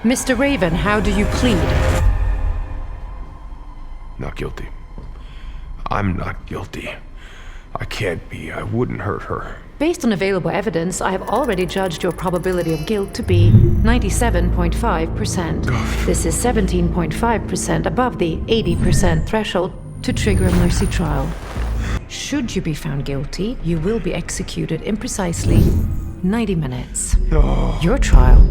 Mr. Raven, how do you plead? Not guilty. I'm not guilty. I can't be. I wouldn't hurt her. Based on available evidence, I have already judged your probability of guilt to be 97.5%. This is 17.5% above the 80% threshold to trigger a mercy trial. Should you be found guilty, you will be executed in precisely 90 minutes. No. Your trial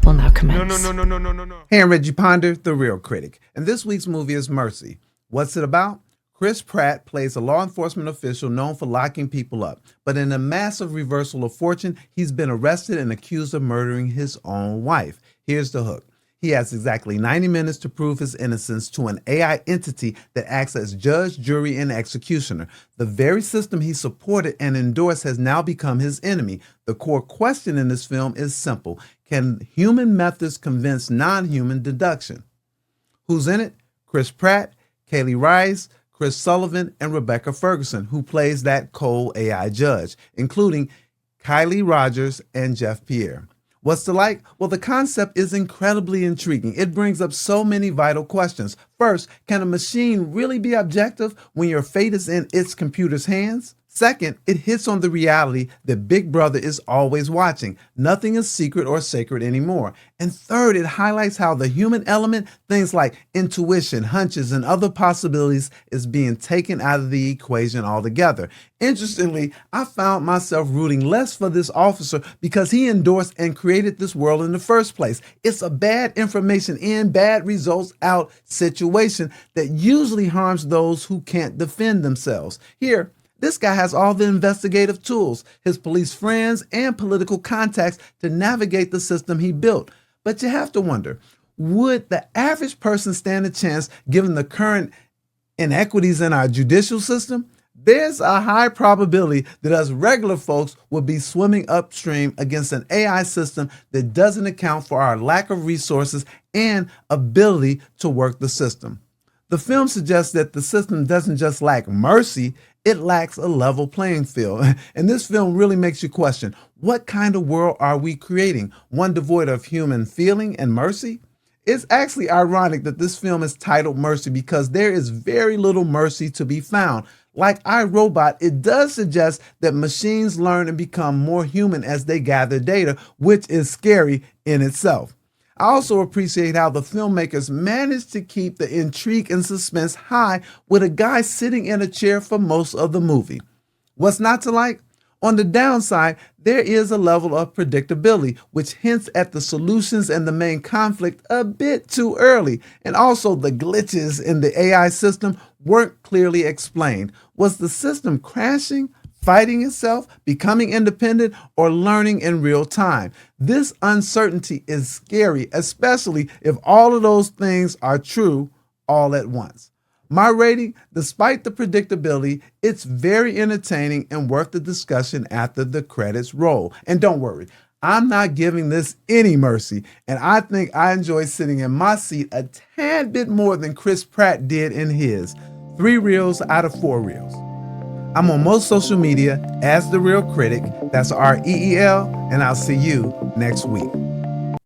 will now commence. No. Hey, I'm Reggie Ponder, The Real Critic, and this week's movie is Mercy. What's it about? Chris Pratt plays a law enforcement official known for locking people up, but in a massive reversal of fortune, he's been arrested and accused of murdering his own wife. Here's the hook. He has exactly 90 minutes to prove his innocence to an AI entity that acts as judge, jury, and executioner. The very system he supported and endorsed has now become his enemy. The core question in this film is simple. Can human methods convince non-human deduction? Who's in it? Chris Pratt, Kaylee Rice, Chris Sullivan, and Rebecca Ferguson, who plays that cold AI judge, including Kylie Rogers and Jeff Pierre. What's it like? Well, the concept is incredibly intriguing. It brings up so many vital questions. First, can a machine really be objective when your fate is in its computer's hands? Second, it hits on the reality that Big Brother is always watching. Nothing is secret or sacred anymore. And third, it highlights how the human element, things like intuition, hunches, and other possibilities, is being taken out of the equation altogether. Interestingly, I found myself rooting less for this officer because he endorsed and created this world in the first place. It's a bad information in, bad results out situation that usually harms those who can't defend themselves. Here, this guy has all the investigative tools, his police friends, and political contacts to navigate the system he built. But you have to wonder, would the average person stand a chance given the current inequities in our judicial system? There's a high probability that us regular folks would be swimming upstream against an AI system that doesn't account for our lack of resources and ability to work the system. The film suggests that the system doesn't just lack mercy, it lacks a level playing field. And this film really makes you question, what kind of world are we creating? One devoid of human feeling and mercy? It's actually ironic that this film is titled Mercy because there is very little mercy to be found. Like iRobot, it does suggest that machines learn and become more human as they gather data, which is scary in itself. I also appreciate how the filmmakers managed to keep the intrigue and suspense high with a guy sitting in a chair for most of the movie. What's not to like? On the downside, there is a level of predictability, which hints at the solutions and the main conflict a bit too early. And also the glitches in the AI system weren't clearly explained. Was the system crashing, fighting itself, becoming independent, or learning in real time? This uncertainty is scary, especially if all of those things are true all at once. My rating, despite the predictability, it's very entertaining and worth the discussion after the credits roll. And don't worry, I'm not giving this any mercy, and I think I enjoy sitting in my seat a tad bit more than Chris Pratt did in his. 3 reels out of 4 reels. I'm on most social media as The Real Critic. That's REEL, and I'll see you next week.